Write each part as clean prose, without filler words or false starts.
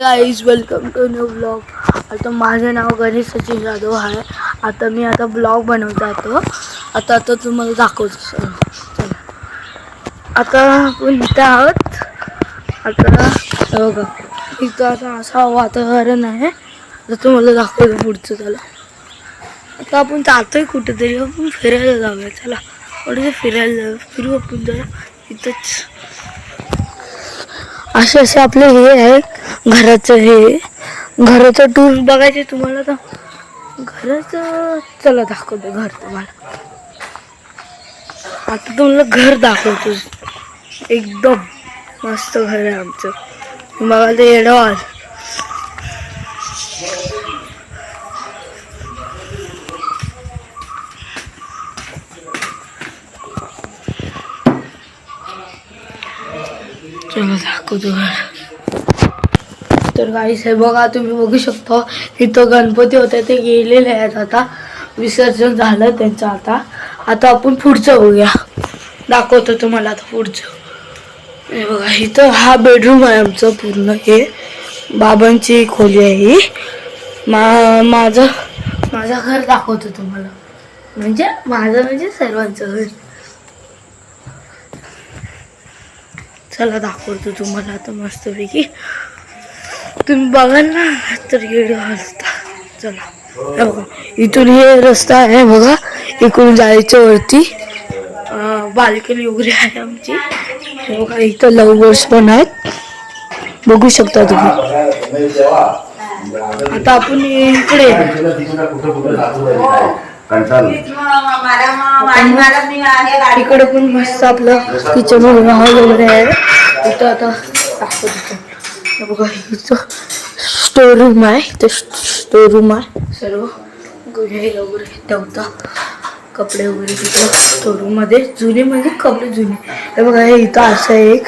Guys welcome to new blog. आता माझं नाव गणेश सचिन जाधव आहे. आता मी ब्लॉग बनवत जातो. आता तुम्हाला दाखवतो. चला आता आपण इथे आहोत. आता बघा इथं आता असं वातावरण आहे. आता तुम्हाला दाखवतो पुढचं. चला आता आपण जातोय कुठेतरी. आपण फिरायला जाऊया. चला कुठे फिरायला फिरू आपण जरा. इथंच असे आपले हे आहे घराचं. हे घराचं टूर बघायचे तुम्हाला तर घराचं चला दाखवतो घर तुम्हाला. आता तुम्हाला घर दाखवतो. एकदम मस्त घर आहे आमचं. बघा ते येडवाल. चला दाखवतो घर. तर गाईस हे बघा तुम्ही बघू शकता इथं गणपती होते ते गेलेले आहेत. आता विसर्जन झालं त्यांचं. आता आपण पुढचं बघूया. दाखवतो तुम्हाला आता पुढचं. हे बघा इथं हा बेडरूम आहे आमचं पूर्ण. हे बाबांची खोली आहे ही. माझं घर दाखवतो तुम्हाला. म्हणजे सर्वांचं घर. चला दाखवतो तुम्हाला आता मस्तपैकी. तुम्ही बघाल ना तर येडं हसता. चला बघा इथून हे रस्ता आहे बघा. इकडून जायचं वरती. बाल्कनी वगैरे आहे आमची. हे बघा इथं लव्हर्स पण आहेत. बघू शकता तुम्ही. आता आपण इकडे इकडे पण मस्त आपलं किचन हॉल वगैरे आहे. इथं आता दाखवतो. बघा इथं स्टोर रूम आहे. इथं स्टोर रूम आहे. सर्व गुन्हे वगैरे ठेवता कपडे वगैरे तिथं स्टोर रूम मध्ये. जुने म्हणजे कपडे जुने. हे बघा हे इथं असं एक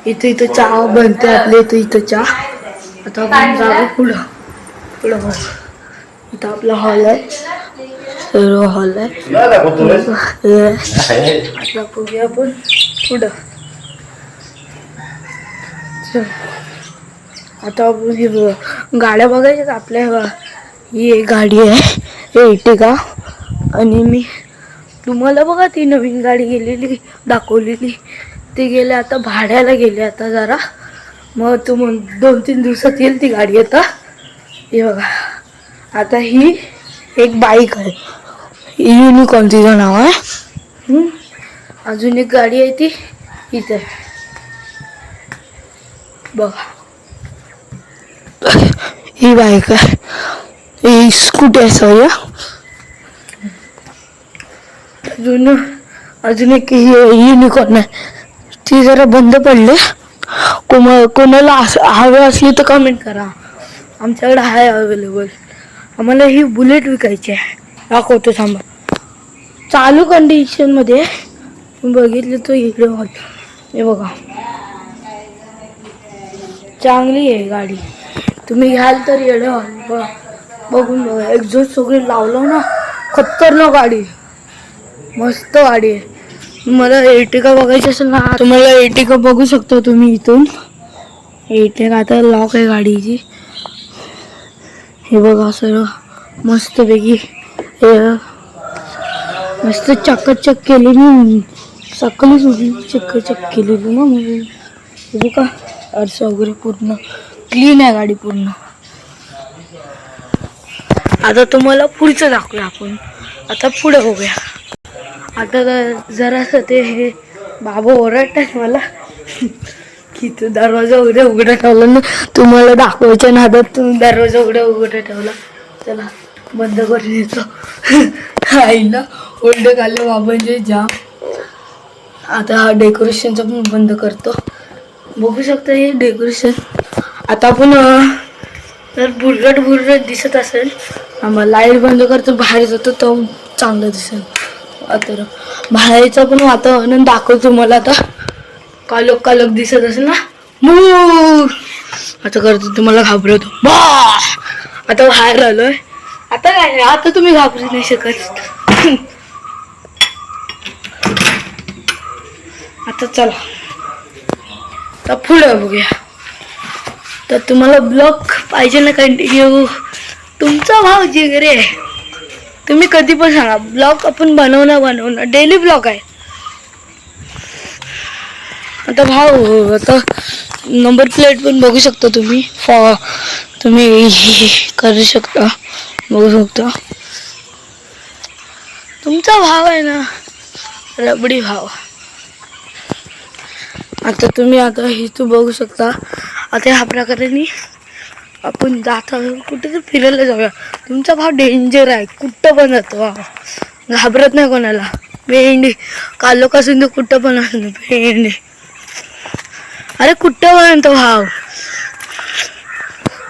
इथं चहा बनते आपल्या इथं चहा. आता आपण जाऊ पुढं. इथं आपला हॉल आहे. सर्व हॉल आहे. आता बघूया आपण पुढं. आता आपण हे गाड्या बघायच्या आपल्या. ही एक गाडी आहे एर्टिगा. आणि मी तुम्हाला बघा ती नवीन गाडी गेलेली दाखवलेली. ती गेले आता भाड्याला गेले आता जरा. मग 2-3 दिवसात येईल ती गाडी. आता हे बघा आता ही एक बाईक आहे. युनिकॉर्न तिचं नाव आहे. अजून एक गाडी आहे ती इथे बघा. ही बाईक आहे. ही स्कूटी आहे. सॉरी. अजून एक युनिकॉर्न आहे. ती जरा बंद पडले. कोणाला हवे असली तर कमेंट करा. आमच्याकडे आहे अवेलेबल. आम्हाला ही बुलेट विकायची आहे. दाखवतो थांबा. चालू कंडिशन मध्ये बघितलं तर इकडे हॉल. हे बघा चांगली आहे गाडी. तुम्ही घ्याल तर येडे हॉल बघून बघा. एक्झॉस्ट वगैरे लावलं ना. खतरनाक गाडी. मस्त गाडी आहे. मला एर्टिगा बघायची असेल ना तुम्हाला एर्टिगा बघू शकता तुम्ही इथून. एर्टिगा आता लॉक आहे गाडीची. हे बघा सर्व मस्तपैकी मस्त चकाचक केलेली. सकाळी सुद्धा चकाचक केलेली ना. म्हणून हे बघा आरसा वगैरे पूर्ण क्लीन आहे गाडी पूर्ण. आता तुम्हाला पुढचं दाखवूया आपण. आता पुढे बघूया. आता जरासं ते हे बाबा ओरडतात मला की तू दरवाजा उघडा ठेवला ना. तुम्हाला दाखवायच्या नादात तुम्ही दरवाजा उघडा ठेवला. चला बंद करून येतो. आईला ओल्ड काढलं बाबांचे जाम. आता हा डेकोरेशनचा पण बंद करतो. बघू शकता हे डेकोरेशन. आता आपण जर बुरट दिसत असेल आम्हाला लाईट बंद करतो. बाहेर जातो तर चांगलं दिसेल. आता बाहेरचं पण वातावरण दाखवतो मला. आता कालोख दिसत असेल ना. आता करतो तुम्हाला घाबरवतो. आता बाहेर आलोय. आता काय नाही. आता तुम्ही घाबरू नाही शकत. आता चला तर पुढे बघूया. तर तुम्हाला ब्लॉग पाहिजे ना कंटिन्यू, तुमचा भाव जिगरे आहे. तुम्ही कधी पण सांगा, ब्लॉग आपण बनवणार डेली ब्लॉग आहे. आता भाऊ आता नंबर प्लेट पण बघू शकता तुम्ही, तुम्ही करू शकता, बघू शकता. तुमचा भाव आहे ना, रबडी भाव. आता तुम्ही आता इथं बघू शकता. आता ह्या प्रकारे आपण जात कुठे तर फिरायला जाऊया. तुमचा भाव डेंजर आहे, कुठं पण जातो भाव, घाबरत नाही कोणाला. भेंडी कालोखासून कुठं पण असतो भेंडी. अरे कुठं पण तो भाव.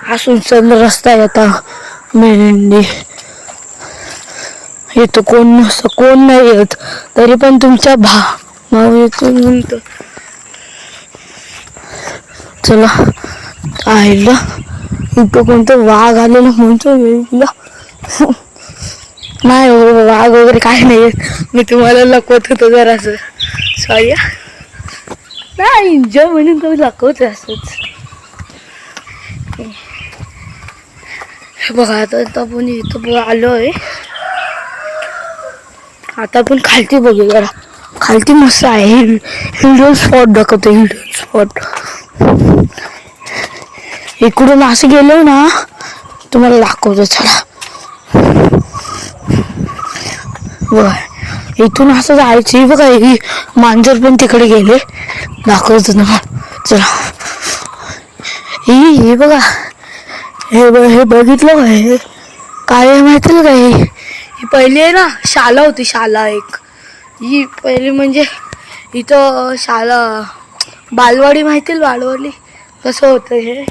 हा सुनसान रस्ता आहे आता भेंडी. येतो कोण नाही येत, तरी पण तुमचा भाव येतो म्हणतो. चला आईला इथं कोणतं वाघ आलेलं म्हणतो नाही वाघ वगैरे काय नाही. मी तुम्हाला लपवत होतो जरासं, सॉरी. नाही एन्जॉय म्हणून तुम्ही लपवत असंच. बघा आता आपण इथं आलो आहे. आता आपण खालती बघू जरा. खालती मस्त आहे, हिडन स्पॉट दाखवतो. हिडन स्पॉट इकडून असं गेलो ना, तुम्हाला दाखवतो. चला बघा, इथून असं जायचं. बघा ही मांजर पण तिकडे गेले, दाखवतो तुम्हाला. चला हे बघा, हे बघितलं हे काय आहे माहिती का? ही पहिली आहे ना शाळा होती, शाळा एक. ही पहिली म्हणजे इथं शाळा बालवाडी माहिती, बालवाडी कसं होतं हे.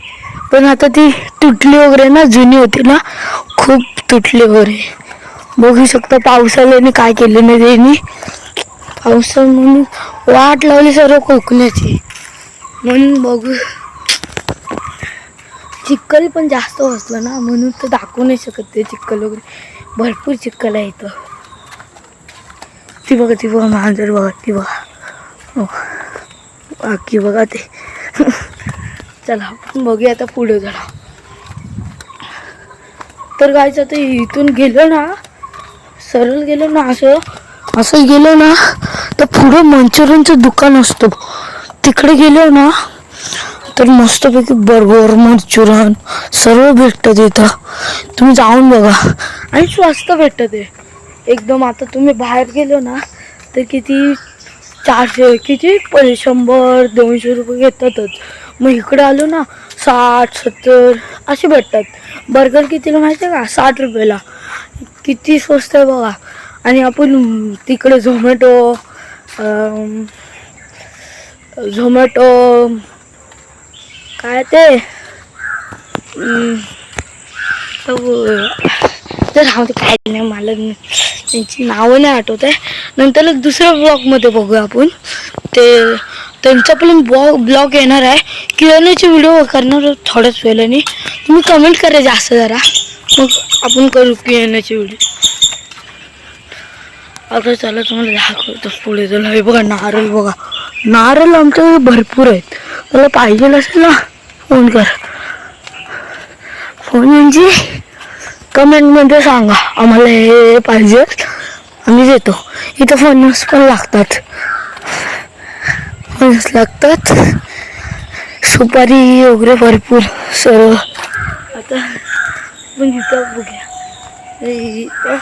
पण आता ती तुटली वगैरे ना, जुनी होती ना, खूप तुटली वगैरे. बघू शकता पावसाळ्याने काय केले नाही त्यांनी. पावसाळ्यात म्हणून वाट लावली सर्व कोकणाची, म्हणून बघू. चिखल पण जास्त बसलं ना, म्हणून तर दाखवू नाही शकत ते चिखल वगैरे. भरपूर चिखल आहे इथं. ती बघा मांजर बघा, ती बघा बाकी बघा ते. चला आपण बघूया आता पुढे जरा. तर गायचं आता इथून गेलो ना, सरळ गेलो ना, असं गेलो ना, तर पुढे मंचुरियनचं दुकान असतो. तिकडे गेलो ना तर मस्तपैकी बर्गर, मंचुरियन सर्व भेटतं तिथं. तुम्ही जाऊन बघा, आणि स्वस्त भेटतं ते एकदम. आता तुम्ही बाहेर गेलो ना तर किती 400 किती 100-200 रुपये घेतातच. मग इकडे आलो ना 60-70 असे भेटतात. बर्गर कितीला माहिती आहे का? 60 रुपयाला. किती स्वस्त आहे बघा. आणि आपण तिकडे झोमॅटो काय ते तर काय नाही, मला त्यांची नावं नाही आठवत आहे. नंतर दुसऱ्या ब्लॉगमध्ये बघूया आपण. ते त्यांचा पण ब्लॉग येणार आहे. किराण्याचे व्हिडिओ करणार थोड्याच वेळाने. तुम्ही कमेंट करा जास्त जरा, मग आपण करू किराण्याचे व्हिडिओ. आता चला तुम्हाला दाखवतो पुढे. चला हे बघा नारळ, बघा नारळ आमच्याकडे भरपूर आहेत. त्याला पाहिजे असेल ना, फोन कर. फोन म्हणजे कमेंटमध्ये सांगा आम्हाला हे पाहिजे, आम्ही देतो. इथं फणस पण लागतात, सुपारी वगैरे भरपूर सर्व. आता पण इथं बघूया,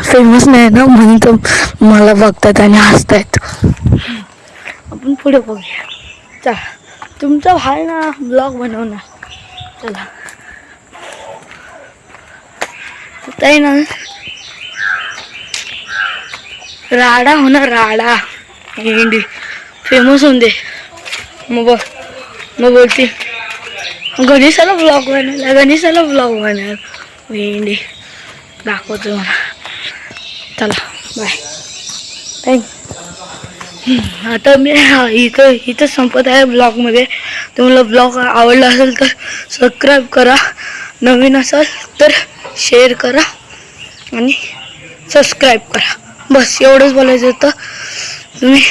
फेमस नाही ना म्हणून तर मला बघतात आणि हसतायत. आपण पुढे बघूया. चला तुमचा भाई ना ब्लॉग बनवणार. चला आता आहे ना राडा होणार, राडा भेंडी फेमस होऊन दे. मग बोलते गणेशाला ब्लॉग बनवणार भेंडी दाखवतो मला. चला बाय, थँक्यू. आता मी इथं संपत आहे ब्लॉगमध्ये. तुम्हाला ब्लॉग आवडला असेल तर सबस्क्राईब करा, नवीन असाल तर शेअर करा आणि सबस्क्राईब करा. बस एवढंच बोलायचं होतं. तुम्ही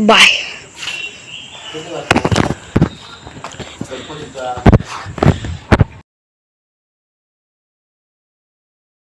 बाय.